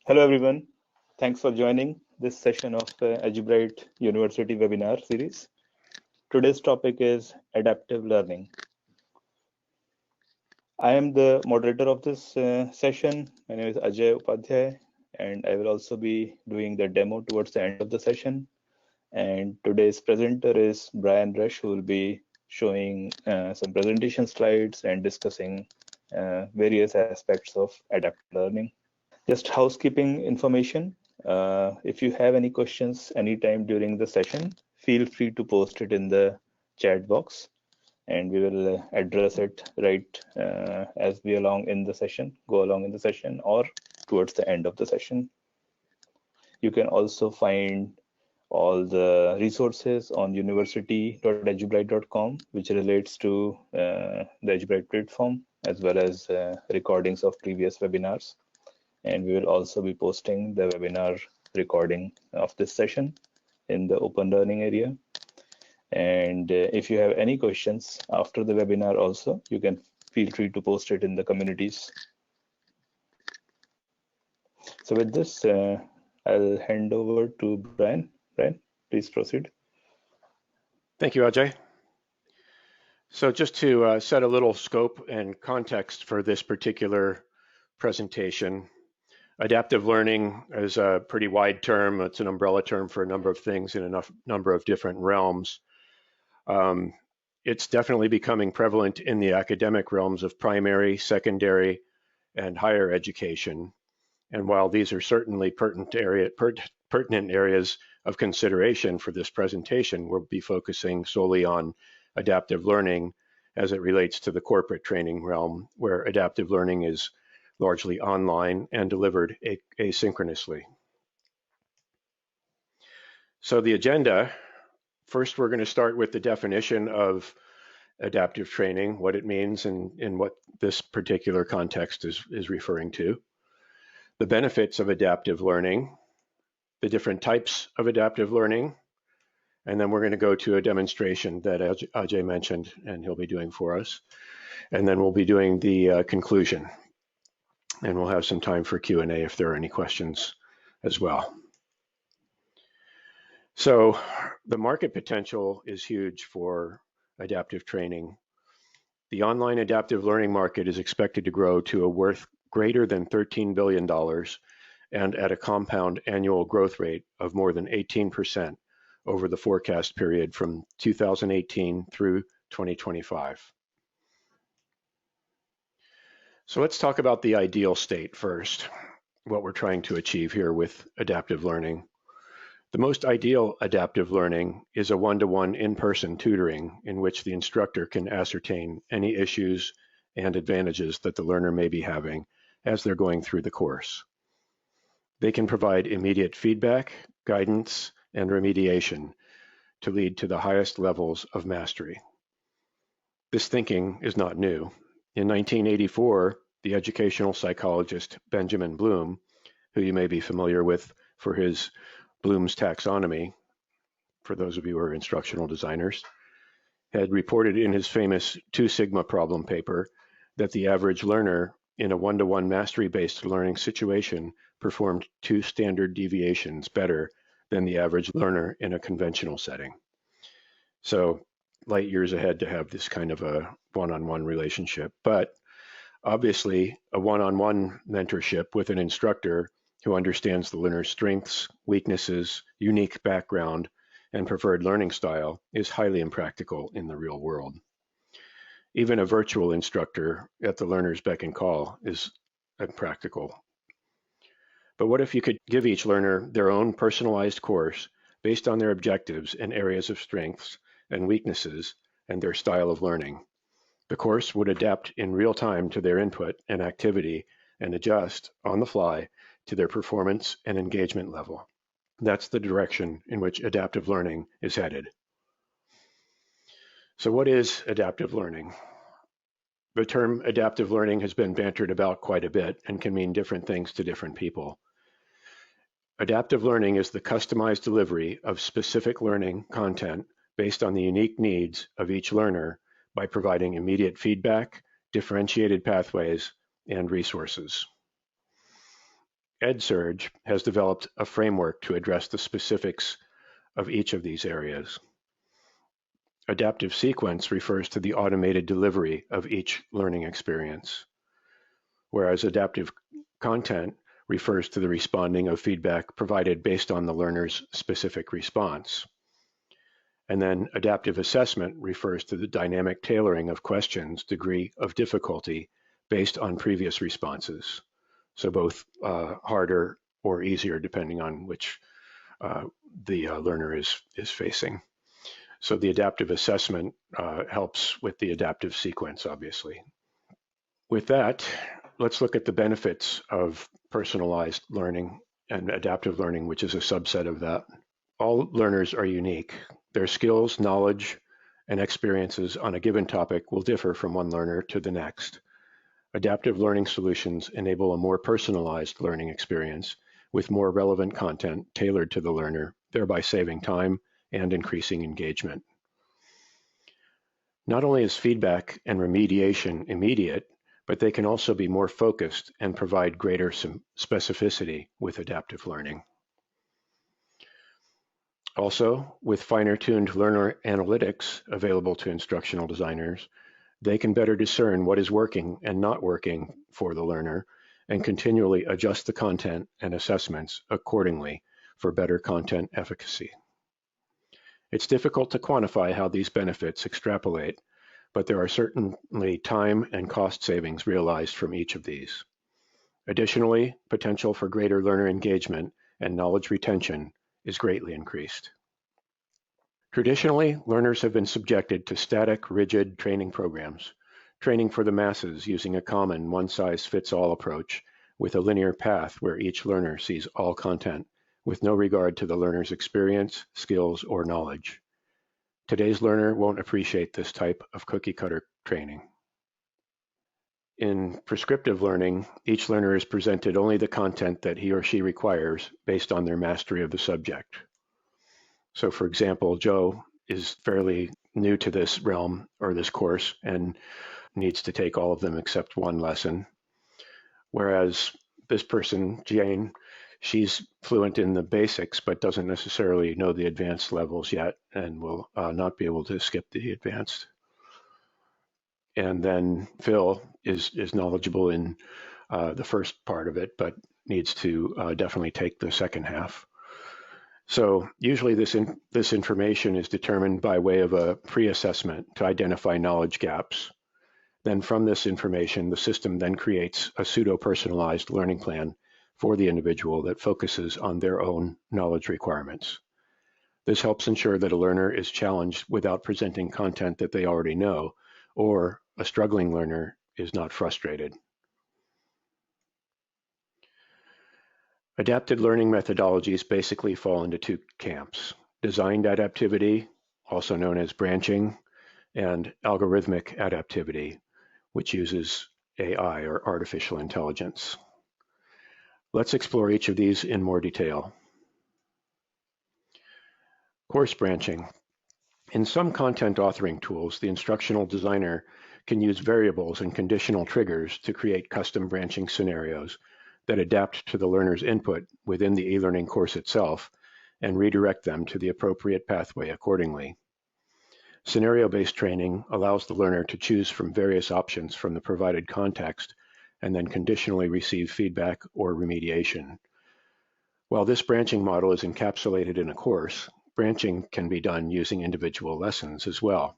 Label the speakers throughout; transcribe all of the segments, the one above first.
Speaker 1: Hello everyone, thanks for joining this session of EduBrite University webinar series. Today's topic is adaptive learning. I am the moderator of this session. My name is Ajay Upadhyay, and I will also be doing the demo towards the end of the session. And today's presenter is Brian Rush, who will be showing some presentation slides and discussing various aspects of adaptive learning. Just housekeeping information. If you have any questions anytime during the session, feel free to post it in the chat box and we will address it right as we go along in the session or towards the end of the session. You can also find all the resources on university.edubrite.com, which relates to the EduBrite platform, as well as recordings of previous webinars. And we will also be posting the webinar recording of this session in the open learning area. And if you have any questions after the webinar also, you can feel free to post it in the communities. So with this, I'll hand over to Brian. Brian, please proceed.
Speaker 2: Thank you, Ajay. So just to set a little scope and context for this particular presentation, adaptive learning is a pretty wide term. It's an umbrella term for a number of things in a number of different realms. It's definitely becoming prevalent in the academic realms of primary, secondary, and higher education. And while these are certainly pertinent areas of consideration for this presentation, we'll be focusing solely on adaptive learning as it relates to the corporate training realm, where adaptive learning is largely online and delivered asynchronously. So the agenda, first we're going to start with the definition of adaptive training, what it means and what this particular context is referring to, the benefits of adaptive learning, the different types of adaptive learning, and then we're going to go to a demonstration that Ajay mentioned and he'll be doing for us. And then we'll be doing the conclusion. And we'll have some time for Q&A if there are any questions as well. So the market potential is huge for adaptive training. The online adaptive learning market is expected to grow to a worth greater than $13 billion and at a compound annual growth rate of more than 18% over the forecast period from 2018 through 2025. So let's talk about the ideal state first, what we're trying to achieve here with adaptive learning. The most ideal adaptive learning is a one-to-one in-person tutoring in which the instructor can ascertain any issues and advantages that the learner may be having as they're going through the course. They can provide immediate feedback, guidance, and remediation to lead to the highest levels of mastery. This thinking is not new. In 1984, the educational psychologist Benjamin Bloom, who you may be familiar with for his Bloom's taxonomy, for those of you who are instructional designers, had reported in his famous 2 Sigma problem paper that the average learner in a one-to-one mastery-based learning situation performed 2 standard deviations better than the average learner in a conventional setting. So light years ahead to have this kind of a one-on-one relationship. But obviously, a one-on-one mentorship with an instructor who understands the learner's strengths, weaknesses, unique background, and preferred learning style is highly impractical in the real world. Even a virtual instructor at the learner's beck and call is impractical. But what if you could give each learner their own personalized course based on their objectives and areas of strengths and weaknesses and their style of learning? The course would adapt in real time to their input and activity and adjust on the fly to their performance and engagement level. That's the direction in which adaptive learning is headed. So what is adaptive learning? The term adaptive learning has been bantered about quite a bit and can mean different things to different people. Adaptive learning is the customized delivery of specific learning content based on the unique needs of each learner by providing immediate feedback, differentiated pathways, and resources. EdSurge has developed a framework to address the specifics of each of these areas. Adaptive sequence refers to the automated delivery of each learning experience, whereas adaptive content refers to the responding of feedback provided based on the learner's specific response. And then adaptive assessment refers to the dynamic tailoring of questions' degree of difficulty based on previous responses. So both harder or easier depending on which the learner is facing. So the adaptive assessment helps with the adaptive sequence, obviously. With that, let's look at the benefits of personalized learning and adaptive learning, which is a subset of that. All learners are unique. Their skills, knowledge, and experiences on a given topic will differ from one learner to the next. Adaptive learning solutions enable a more personalized learning experience with more relevant content tailored to the learner, thereby saving time and increasing engagement. Not only is feedback and remediation immediate, but they can also be more focused and provide greater specificity with adaptive learning. Also, with finer-tuned learner analytics available to instructional designers, they can better discern what is working and not working for the learner and continually adjust the content and assessments accordingly for better content efficacy. It's difficult to quantify how these benefits extrapolate, but there are certainly time and cost savings realized from each of these. Additionally, potential for greater learner engagement and knowledge retention is greatly increased. Traditionally, learners have been subjected to static, rigid training programs, training for the masses using a common one-size-fits-all approach with a linear path where each learner sees all content with no regard to the learner's experience, skills, or knowledge. Today's learner won't appreciate this type of cookie-cutter training. In prescriptive learning, each learner is presented only the content that he or she requires based on their mastery of the subject. So for example, Joe is fairly new to this realm or this course and needs to take all of them except one lesson. Whereas this person, Jane, she's fluent in the basics, but doesn't necessarily know the advanced levels yet and will not be able to skip the advanced. And then Phil is knowledgeable in the first part of it, but needs to definitely take the second half. So usually this information is determined by way of a pre-assessment to identify knowledge gaps. Then from this information, the system then creates a pseudo-personalized learning plan for the individual that focuses on their own knowledge requirements. This helps ensure that a learner is challenged without presenting content that they already know, or a struggling learner is not frustrated. Adapted learning methodologies basically fall into two camps: designed adaptivity, also known as branching, and algorithmic adaptivity, which uses AI or artificial intelligence. Let's explore each of these in more detail. Course branching. In some content authoring tools, the instructional designer can use variables and conditional triggers to create custom branching scenarios that adapt to the learner's input within the e-learning course itself and redirect them to the appropriate pathway accordingly. Scenario-based training allows the learner to choose from various options from the provided context and then conditionally receive feedback or remediation. While this branching model is encapsulated in a course, branching can be done using individual lessons as well.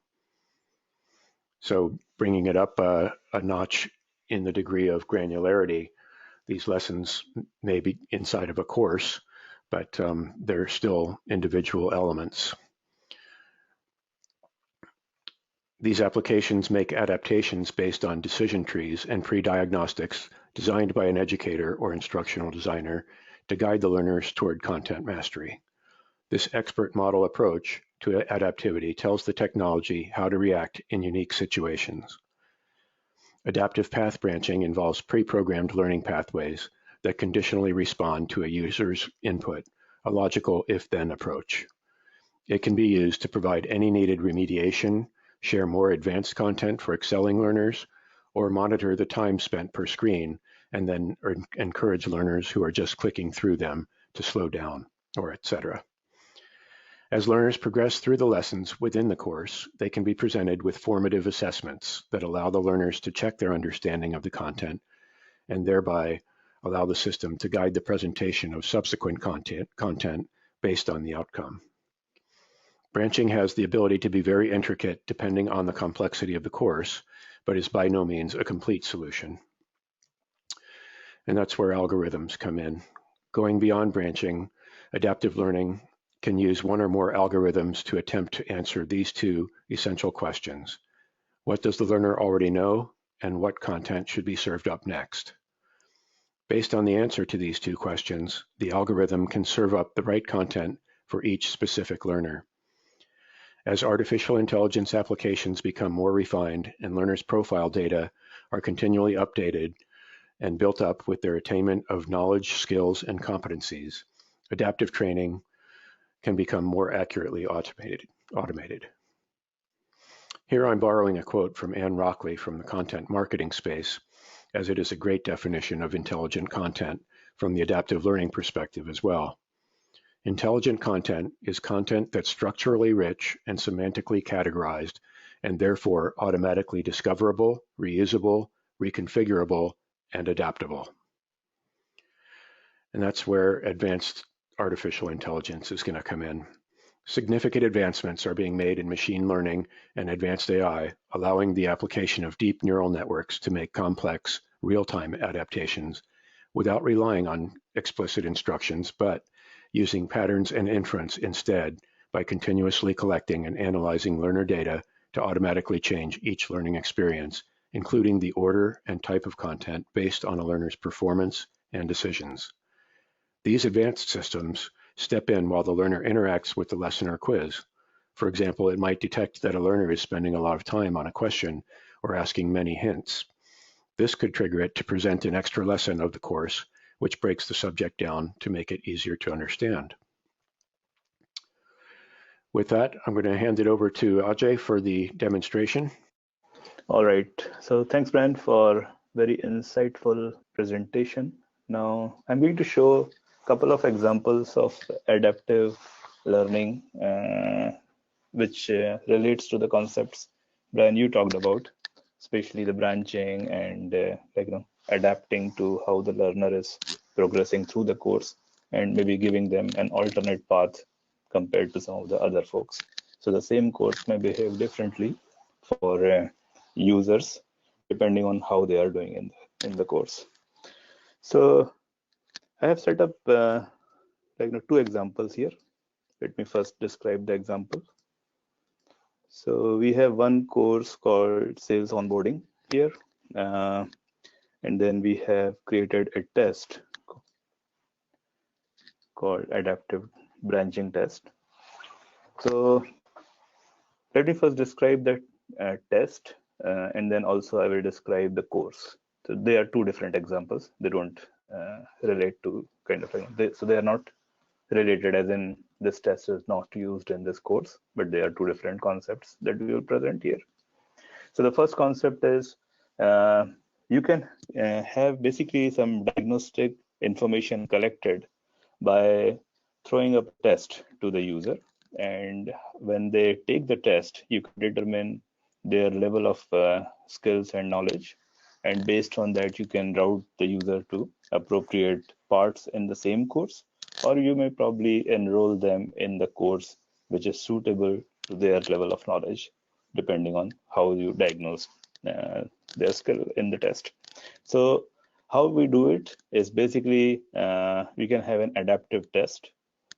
Speaker 2: So bringing it up a notch in the degree of granularity, these lessons may be inside of a course, but they're still individual elements. These applications make adaptations based on decision trees and pre-diagnostics designed by an educator or instructional designer to guide the learners toward content mastery. This expert model approach to adaptivity tells the technology how to react in unique situations. Adaptive path branching involves pre-programmed learning pathways that conditionally respond to a user's input, a logical if-then approach. It can be used to provide any needed remediation, share more advanced content for excelling learners, or monitor the time spent per screen and then encourage learners who are just clicking through them to slow down, or etc. As learners progress through the lessons within the course, they can be presented with formative assessments that allow the learners to check their understanding of the content and thereby allow the system to guide the presentation of subsequent content based on the outcome. Branching has the ability to be very intricate depending on the complexity of the course, but is by no means a complete solution. And that's where algorithms come in. Going beyond branching, adaptive learning can use one or more algorithms to attempt to answer these two essential questions. What does the learner already know, and what content should be served up next? Based on the answer to these two questions, the algorithm can serve up the right content for each specific learner. As artificial intelligence applications become more refined and learners' profile data are continually updated and built up with their attainment of knowledge, skills, and competencies, adaptive training can become more accurately automated. Here I'm borrowing a quote from Anne Rockley from the content marketing space, as it is a great definition of intelligent content from the adaptive learning perspective as well. Intelligent content is content that's structurally rich and semantically categorized, and therefore automatically discoverable, reusable, reconfigurable, and adaptable. And that's where advanced artificial intelligence is going to come in. Significant advancements are being made in machine learning and advanced AI, allowing the application of deep neural networks to make complex, real-time adaptations without relying on explicit instructions, but using patterns and inference instead by continuously collecting and analyzing learner data to automatically change each learning experience, including the order and type of content based on a learner's performance and decisions. These advanced systems step in while the learner interacts with the lesson or quiz. For example, it might detect that a learner is spending a lot of time on a question or asking many hints. This could trigger it to present an extra lesson of the course, which breaks the subject down to make it easier to understand. With that, I'm going to hand it over to Ajay for the demonstration.
Speaker 1: All right. So thanks, Brian, for very insightful presentation. Now I'm going to show a couple of examples of adaptive learning, which relates to the concepts, Brian, you talked about, especially the branching and adapting to how the learner is progressing through the course and maybe giving them an alternate path compared to some of the other folks. So the same course may behave differently for users depending on how they are doing in the course. So I have set up two examples here. Let me first describe the example. So we have one course called sales onboarding here, and then we have created a test called adaptive branching test. So let me first describe the test, and then also I will describe the course. So they are two different examples. They don't relate to so they are not related, as in this test is not used in this course, but they are two different concepts that we will present here. So the first concept is you can have basically some diagnostic information collected by throwing up a test to the user, and when they take the test, you can determine their level of skills and knowledge, and based on that you can route the user to appropriate parts in the same course, or you may probably enroll them in the course which is suitable to their level of knowledge, depending on how you diagnose their skill in the test. So how we do it is basically we can have an adaptive test,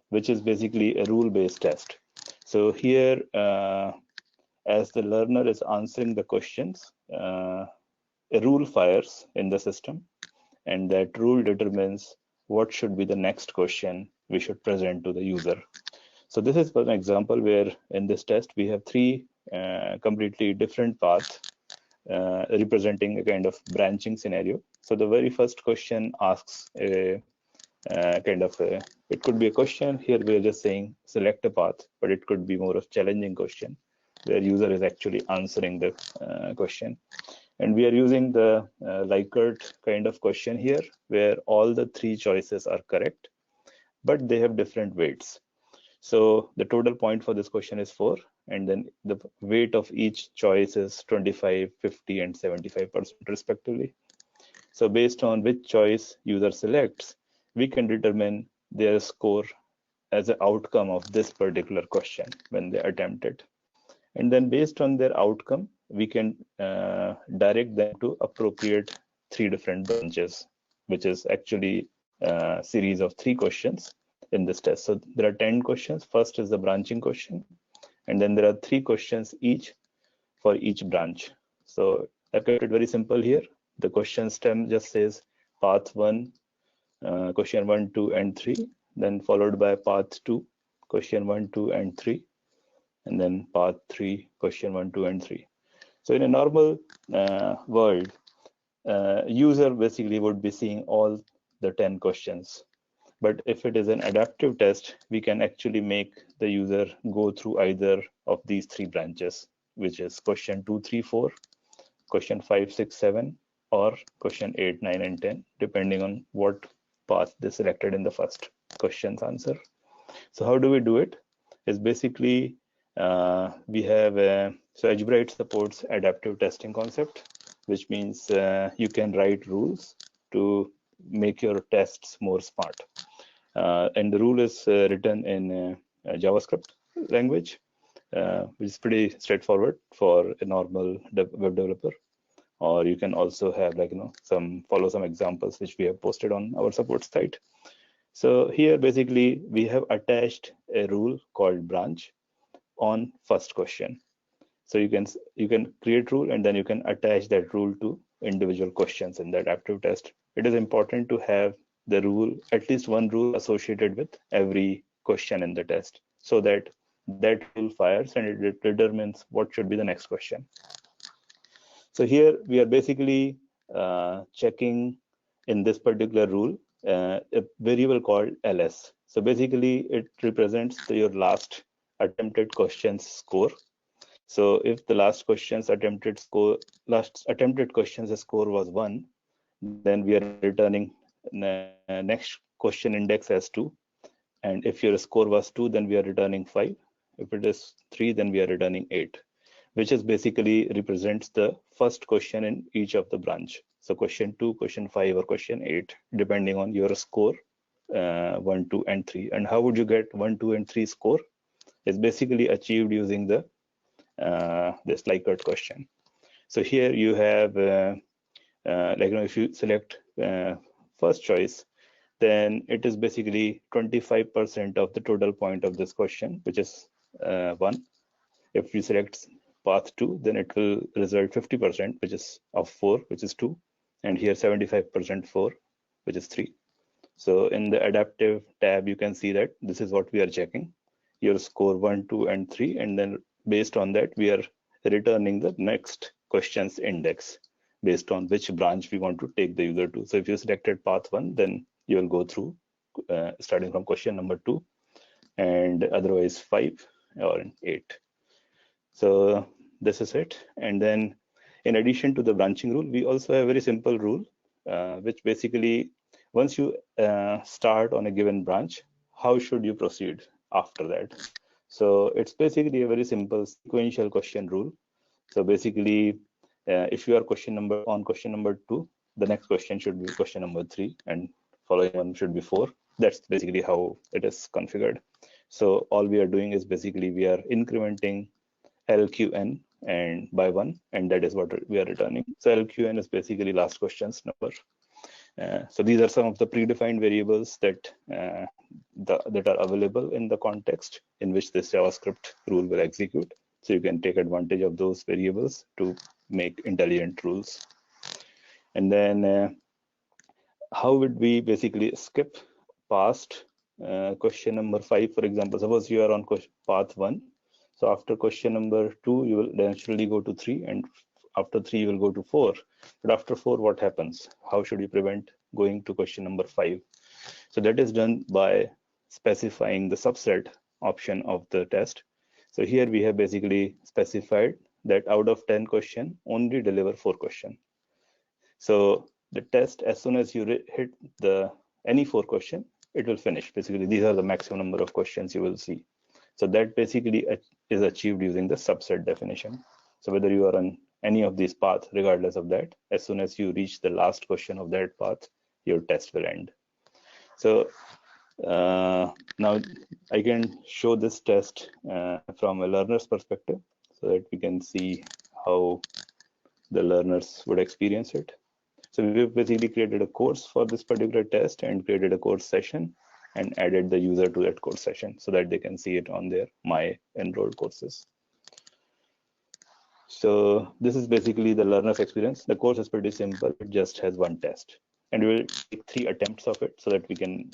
Speaker 1: which is basically a rule-based test. So here, as the learner is answering the questions, a rule fires in the system, and that rule determines what should be the next question we should present to the user. So this is an example where in this test we have three completely different paths representing a kind of branching scenario. So the very first question asks a it could be a question. Here we are just saying select a path, but it could be more of challenging question where user is actually answering the question. And we are using the Likert kind of question here, where all the three choices are correct, but they have different weights. So the total point for this question is 4, and then the weight of each choice is 25, 50, and 75% respectively. So based on which choice user selects, we can determine their score as an outcome of this particular question when they attempt it. And then based on their outcome, we can direct them to appropriate 3 different branches, which is actually a series of 3 questions in this test. So there are 10 questions. First is the branching question, and then there are 3 questions each for each branch. So I've kept it very simple here. The question stem just says path 1, question 1, 2, and 3, then followed by path 2, question 1, 2, and 3, and then path 3, question 1, 2, and 3. So in a normal world, user basically would be seeing all the 10 questions. But if it is an adaptive test, we can actually make the user go through either of these 3 branches, which is question 2, 3, 4, question 5, 6, 7, or question 8, 9, and 10, depending on what path they selected in the first question's answer. So how do we do it? Is basically we have so EduBrite supports adaptive testing concept, which means you can write rules to make your tests more smart. And the rule is written in JavaScript language, which is pretty straightforward for a normal web developer. Or you can also have follow some examples which we have posted on our support site. So here basically we have attached a rule called branch on first question. So you can create rule and then you can attach that rule to individual questions in that adaptive test. It is important to have the rule, at least one rule associated with every question in the test, so that that rule fires and it determines what should be the next question. So here we are basically checking in this particular rule a variable called ls. So basically it represents your last attempted questions score. So if the last attempted questions score was 1, then we are returning next question index as 2. And if your score was 2, then we are returning 5. If it is 3, then we are returning 8, which is basically represents the first question in each of the branch. So question 2, question 5, or question 8, depending on your score 1, 2, and 3. And how would you get 1, 2, and 3 score? It's basically achieved using the this Likert question. So here you have if you select first choice, then it is basically 25% of the total point of this question, which is 1. If you select path 2, then it will result 50%, which is of 4, which is 2, and here 75% 4, which is 3. So in the adaptive tab, you can see that this is what we are checking, your score 1, 2, and 3, and then based on that, we are returning the next questions index based on which branch we want to take the user to. So if you selected path 1, then you will go through starting from question number 2, and otherwise 5 or 8. So this is it. And then in addition to the branching rule, we also have a very simple rule, which basically once you start on a given branch, how should you proceed after that? So it's basically a very simple sequential question rule. So basically, if you are question number 2, the next question should be question number 3, and following one should be 4. That's basically how it is configured. So all we are doing is basically we are incrementing LQN and by 1, and that is what we are returning. So LQN is basically last question's number. So these are some of the predefined variables that that are available in the context in which this JavaScript rule will execute. So you can take advantage of those variables to make intelligent rules. And then how would we basically skip past question number 5, for example? Suppose you are on path 1. So after question number 2, you will naturally go to 3, and after 3, you will go to 4. But after 4, what happens? How should you prevent going to question number 5? So that is done by specifying the subset option of the test. So here we have basically specified that out of 10 question, only deliver 4 question. So the test, as soon as you hit the any 4 question, it will finish. Basically, these are the maximum number of questions you will see. So that basically is achieved using the subset definition. So whether you are on any of these paths, regardless of that, as soon as you reach the last question of that path, your test will end. So now I can show this test from a learner's perspective so that we can see how the learners would experience it. So we've basically created a course for this particular test and created a course session and added the user to that course session so that they can see it on their My Enrolled Courses. So this is basically the learner's experience. The course is pretty simple. It just has one test. And we will take 3 attempts of it so that we can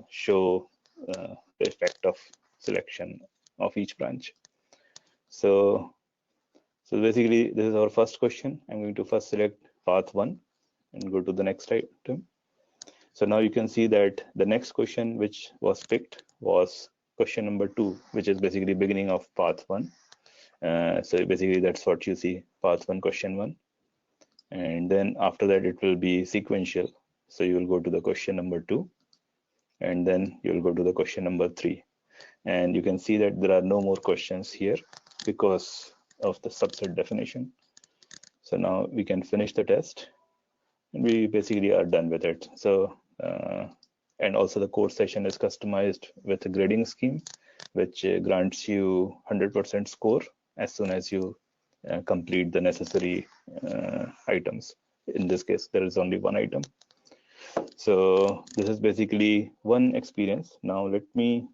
Speaker 1: show the effect of selection of each branch. So basically, this is our first question. I'm going to first select path 1 and go to the next item. So now you can see that the next question which was picked was question number 2, which is basically beginning of path 1. So basically that's what you see, path 1, question 1. And then after that it will be sequential. So you will go to the question number 2, and then you will go to the question number 3. And you can see that there are no more questions here because of the subset definition. So now we can finish the test and we basically are done with it. So and also the course session is customized with a grading scheme, which grants you 100% score as soon as you complete the necessary items. In this case, there is only one item. So this is basically one experience. Now let me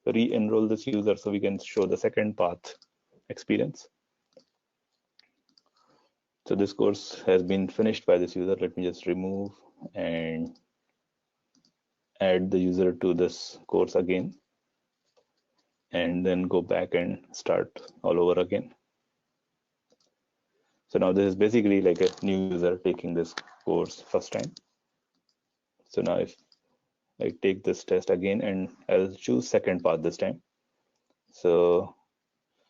Speaker 1: re-enroll this user so we can show the second path experience. So this course has been finished by this user. Let me just remove and add the user to this course again, and then go back and start all over again. So now this is basically like a new user taking this course first time. So now if I take this test again and I'll choose second path this time. So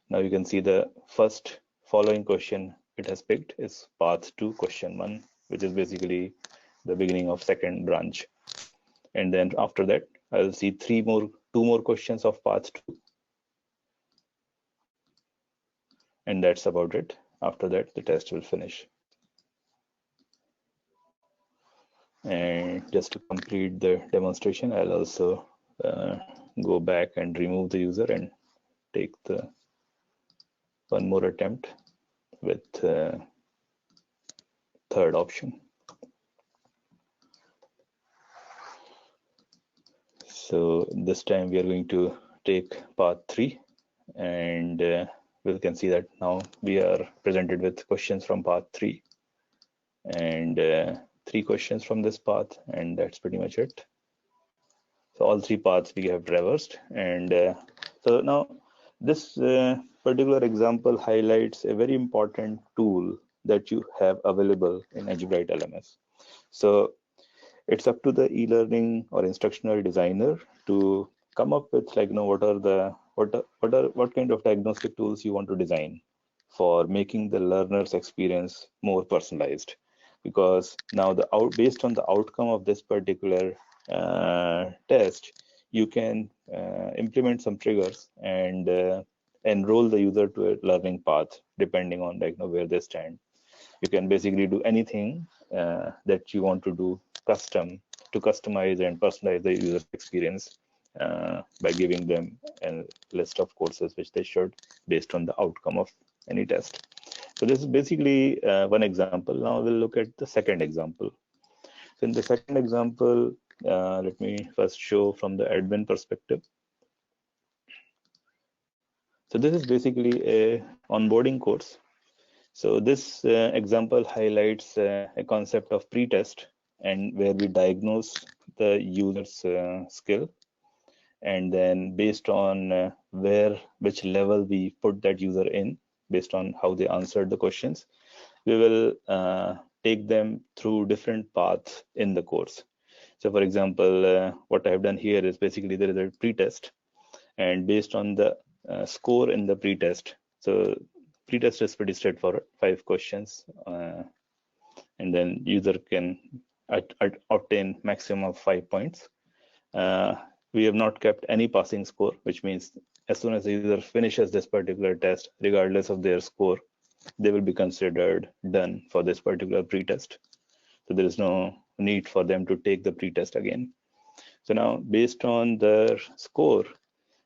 Speaker 1: now you can see the first following question it has picked is path 2, question 1, which is basically the beginning of second branch. And then after that, I'll see two more questions of path 2. And that's about it. After that, the test will finish. And just to complete the demonstration, I'll also go back and remove the user and take the one more attempt with third option. So this time we are going to take path 3, and we can see that now we are presented with questions from path 3 and 3 questions from this path, and that's pretty much it. So all 3 paths we have traversed, and so now this particular example highlights a very important tool that you have available in EduBrite LMS. So it's up to the e-learning or instructional designer to come up with, like, what kind of diagnostic tools you want to design for making the learner's experience more personalized. Because now based on the outcome of this particular test, you can implement some triggers and enroll the user to a learning path depending on where they stand. You can basically do anything that you want to do custom to customize and personalize the user experience by giving them a list of courses which they should based on the outcome of any test. So this is basically one example. Now we'll look at the second example. So in the second example, let me first show from the admin perspective. So this is basically a onboarding course. So this example highlights a concept of pre-test, and where we diagnose the user's skill, and then based on which level we put that user in, based on how they answered the questions, we will take them through different paths in the course. So for example, what I have done here is basically there is a pre-test, and based on the score in the pre-test, so pretest is pretty straightforward, 5 questions, and then user can obtain maximum of 5 points. We have not kept any passing score, which means as soon as the user finishes this particular test, regardless of their score, they will be considered done for this particular pretest. So there is no need for them to take the pretest again. So now, based on their score,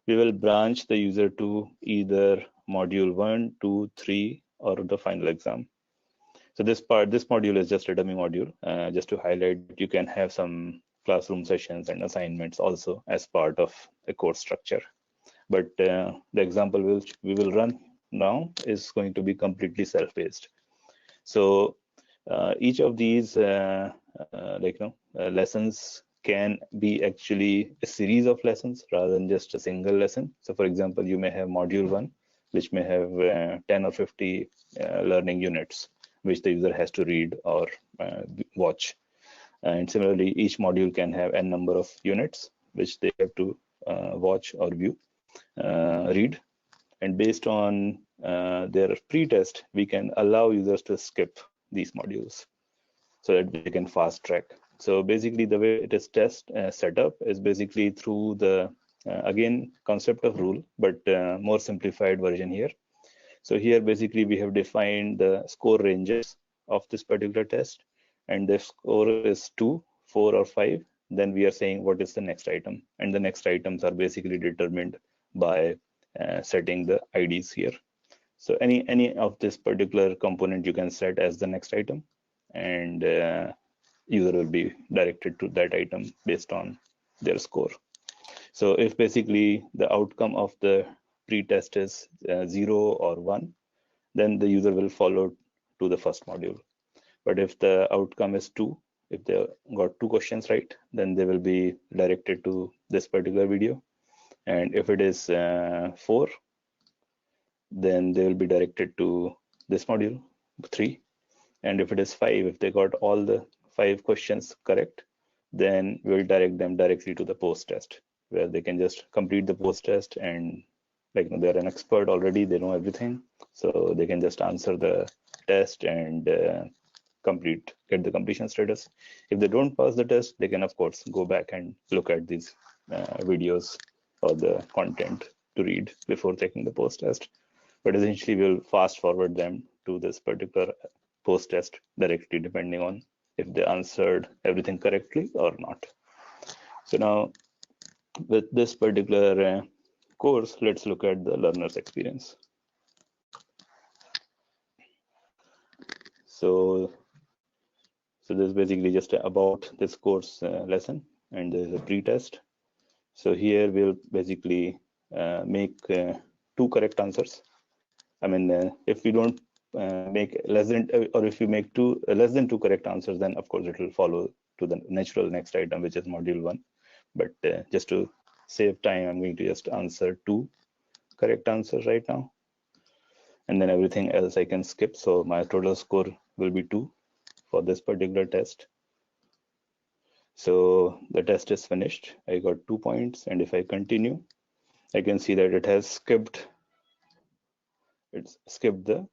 Speaker 1: we will branch the user to either module 1, 2, 3, or the final exam. So this module is just a dummy module, just to highlight you can have some classroom sessions and assignments also as part of a course structure. But the example we will run now is going to be completely self-paced. So each of these lessons can be actually a series of lessons rather than just a single lesson. So for example, you may have module 1, which may have 10 or 50 learning units, which the user has to read or watch. And similarly, each module can have n number of units, which they have to watch or view, read. And based on their pretest, we can allow users to skip these modules so that they can fast track. So basically, the way it is set up is basically through the, again, concept of rule, but more simplified version here. So here, basically, we have defined the score ranges of this particular test. And if score is 2, 4, or 5, then we are saying what is the next item. And the next items are basically determined by setting the IDs here. So any of this particular component you can set as the next item, and user will be directed to that item based on their score. So if basically the outcome of the pretest is 0 or 1, then the user will follow to the first module. But if the outcome is 2, if they got 2 questions right, then they will be directed to this particular video. And if it is 4, then they will be directed to this module 3. And if it is 5, if they got all the 5 questions correct, then we'll direct them directly to the post test, where they can just complete the post test, and they're an expert already, they know everything, so they can just answer the test and get the completion status. If they don't pass the test, they can of course go back and look at these videos or the content to read before taking the post test. But essentially, we'll fast forward them to this particular post test directly, depending on if they answered everything correctly or not. So now, with this particular course, let's look at the learner's experience. So this is basically just about this course lesson, and there's a pretest. So here we'll basically make 2 correct answers. I mean, if we don't make less than, or if you make less than 2 correct answers, then of course it will follow to the natural next item, which is module 1. But just to save time, I'm going to just answer 2 correct answers right now, and then everything else I can skip. So my total score will be 2 for this particular test. So the test is finished. I got 2 points, and if I continue, I can see that it has skipped. It's skipped the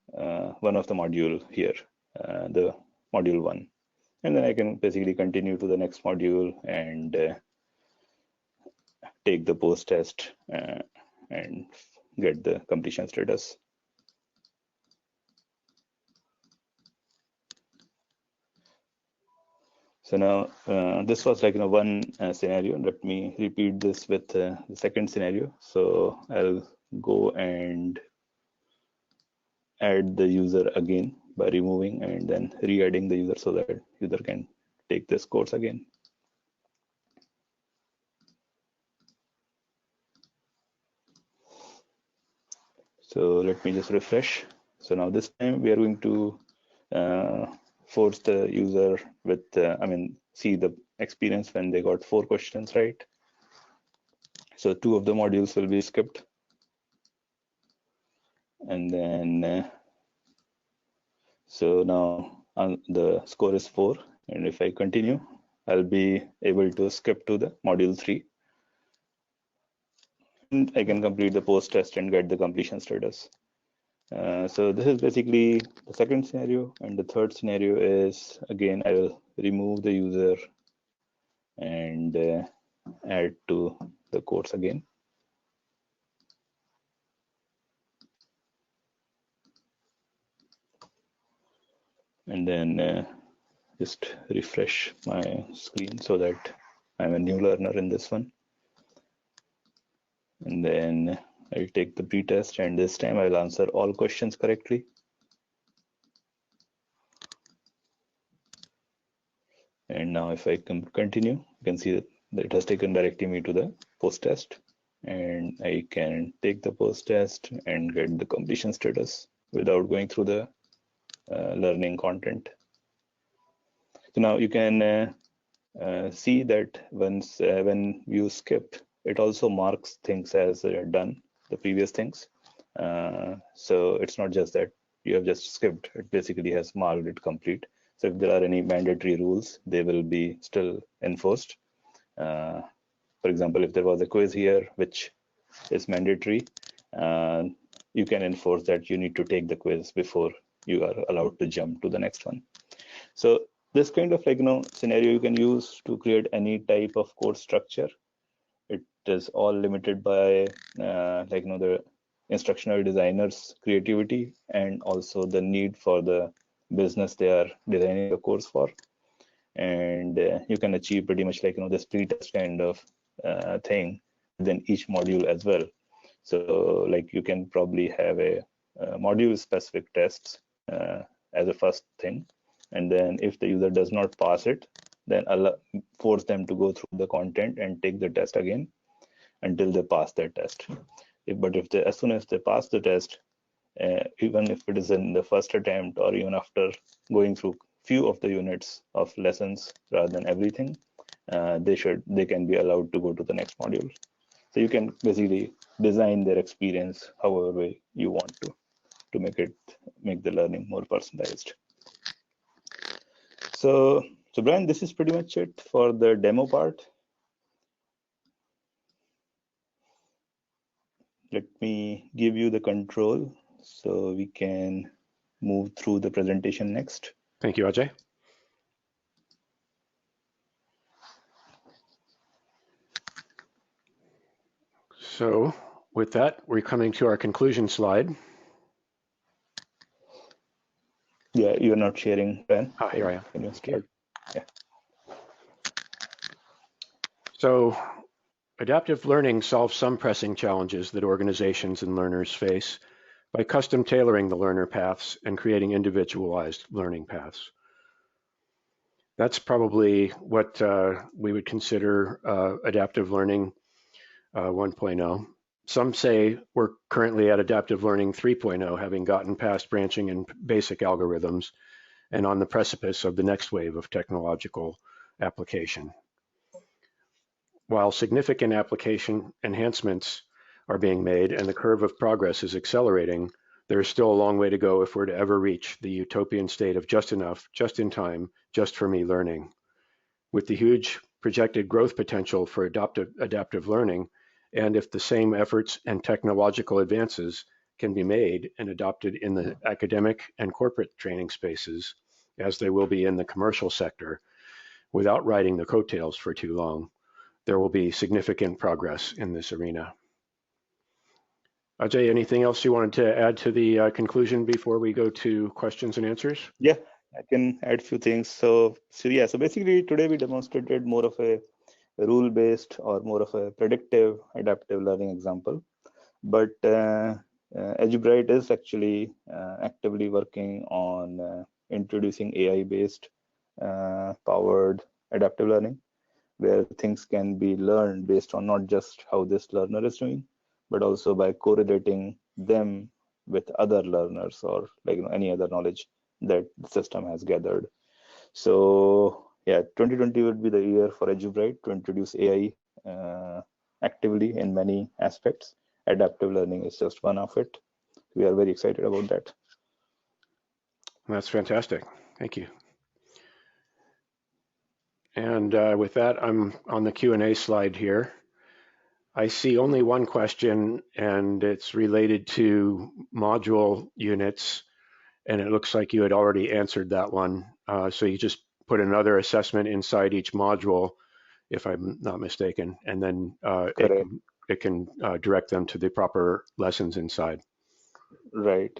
Speaker 1: one of the module here, the module 1, and then I can basically continue to the next module and take the post test and get the completion status. So now this was like one scenario. Let me repeat this with the second scenario. So I'll go and add the user again by removing and then re-adding the user so that user can take this course again. So let me just refresh. So now this time we are going to force the user with, see the experience when they got 4 questions right. So 2 of the modules will be skipped. And then, so now the score is 4. And if I continue, I'll be able to skip to the module 3. And I can complete the post test and get the completion status. So this is basically the second scenario, and the third scenario is, again, I will remove the user and add to the course again. And then just refresh my screen so that I'm a new learner in this one. And then I'll take the pretest, and this time I'll answer all questions correctly. And now if I continue, you can see that it has taken directly me to the post-test. And I can take the post-test and get the completion status without going through the learning content. So now you can see that once when you skip, it also marks things as done, the previous things. So it's not just that you have just skipped, it basically has marked it complete. So if there are any mandatory rules, they will be still enforced. For example, if there was a quiz here, which is mandatory, you can enforce that you need to take the quiz before you are allowed to jump to the next one. So this kind of scenario you can use to create any type of course structure. It is all limited by the instructional designer's creativity and also the need for the business they are designing the course for. And you can achieve pretty much this pre-test kind of thing within each module as well. So like you can probably have a module specific tests as a first thing, and then if the user does not pass it, then force them to go through the content and take the test again until they pass their test. But if they, as soon as they pass the test, even if it is in the first attempt or even after going through few of the units of lessons rather than everything, they can be allowed to go to the next module. So you can basically design their experience however way you want to make the learning more personalized. So Brian, this is pretty much it for the demo part. Let me give you the control so we can move through the presentation next.
Speaker 2: Thank you, Ajay. So with that, we're coming to our conclusion slide.
Speaker 1: Yeah, you're not sharing, Ben.
Speaker 2: Here I am.
Speaker 1: Can you start? Yeah.
Speaker 2: So adaptive learning solves some pressing challenges that organizations and learners face by custom tailoring the learner paths and creating individualized learning paths. That's probably what we would consider adaptive learning 1.0. Some say we're currently at adaptive learning 3.0, having gotten past branching and basic algorithms and on the precipice of the next wave of technological application. While significant application enhancements are being made and the curve of progress is accelerating, there is still a long way to go if we're to ever reach the utopian state of just enough, just in time, just for me learning. With the huge projected growth potential for adaptive learning, and if the same efforts and technological advances can be made and adopted in the academic and corporate training spaces, as they will be in the commercial sector, without riding the coattails for too long, there will be significant progress in this arena. Ajay, anything else you wanted to add to the conclusion before we go to questions and answers?
Speaker 1: Yeah, I can add a few things. So basically today we demonstrated more of a rule-based or more of a predictive adaptive learning example. But EduBrite is actually actively working on introducing AI-based powered adaptive learning, where things can be learned based on not just how this learner is doing, but also by correlating them with other learners or any other knowledge that the system has gathered. So yeah, 2020 would be the year for EduBrite to introduce AI actively in many aspects. Adaptive learning is just one of it. We are very excited about that.
Speaker 2: That's fantastic. Thank you. And with that, I'm on the Q&A slide here. I see only one question, and it's related to module units, and it looks like you had already answered that one. So you just put another assessment inside each module, if I'm not mistaken, and then
Speaker 1: Correct.
Speaker 2: it can direct them to the proper lessons inside.
Speaker 1: Right.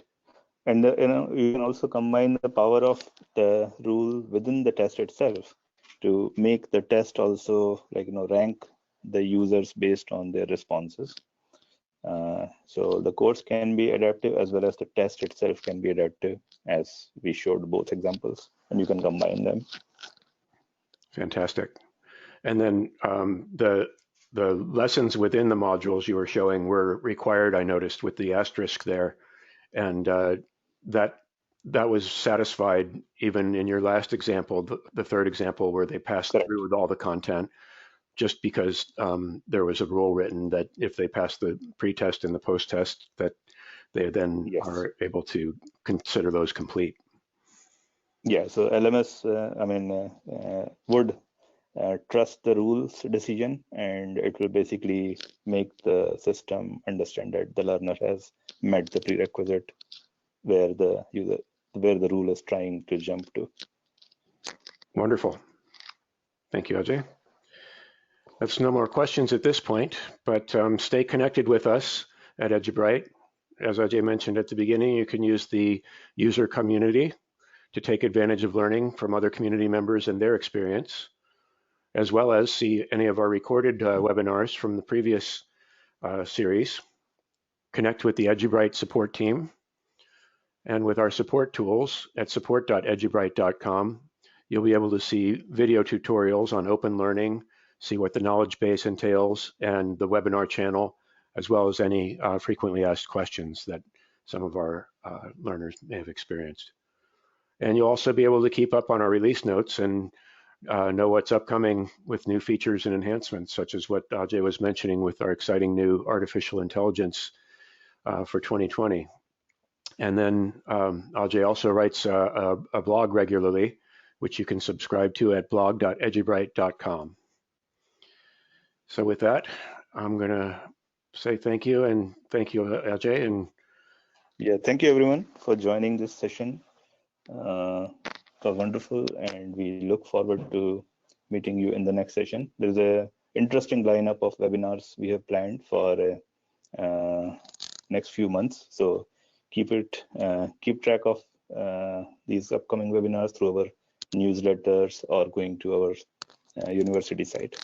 Speaker 1: And you can also combine the power of the rule within the test itself to make the test also rank the users based on their responses. So the course can be adaptive as well as the test itself can be adaptive, as we showed both examples, and you can combine them.
Speaker 2: Fantastic. And then the lessons within the modules you were showing were required, I noticed, with the asterisk there, and that was satisfied even in your last example, the third example, where they passed
Speaker 1: Correct.
Speaker 2: through with all the content, just because there was a rule written that if they pass the pre-test and the post-test, that they then
Speaker 1: Yes.
Speaker 2: are able to consider those complete.
Speaker 1: Yeah, so LMS, would trust the rules decision, and it will basically make the system understand that the learner has met the prerequisite where the rule is trying to jump to.
Speaker 2: Wonderful. Thank you, Ajay. That's no more questions at this point, but stay connected with us at EduBrite. As Ajay mentioned at the beginning, you can use the user community to take advantage of learning from other community members and their experience, as well as see any of our recorded webinars from the previous series. Connect with the EduBrite support team, and with our support tools at support.edubrite.com, you'll be able to see video tutorials on open learning, see what the knowledge base entails, and the webinar channel, as well as any frequently asked questions that some of our learners may have experienced. And you'll also be able to keep up on our release notes and know what's upcoming with new features and enhancements, such as what Ajay was mentioning with our exciting new artificial intelligence for 2020. And then Ajay also writes a blog regularly, which you can subscribe to at blog.edubrite.com. So with that, I'm going to say thank you, and thank you, Ajay. And
Speaker 1: yeah, thank you everyone for joining this session. It was wonderful, and we look forward to meeting you in the next session. There's a interesting lineup of webinars we have planned for next few months. So keep track of these upcoming webinars through our newsletters or going to our university site.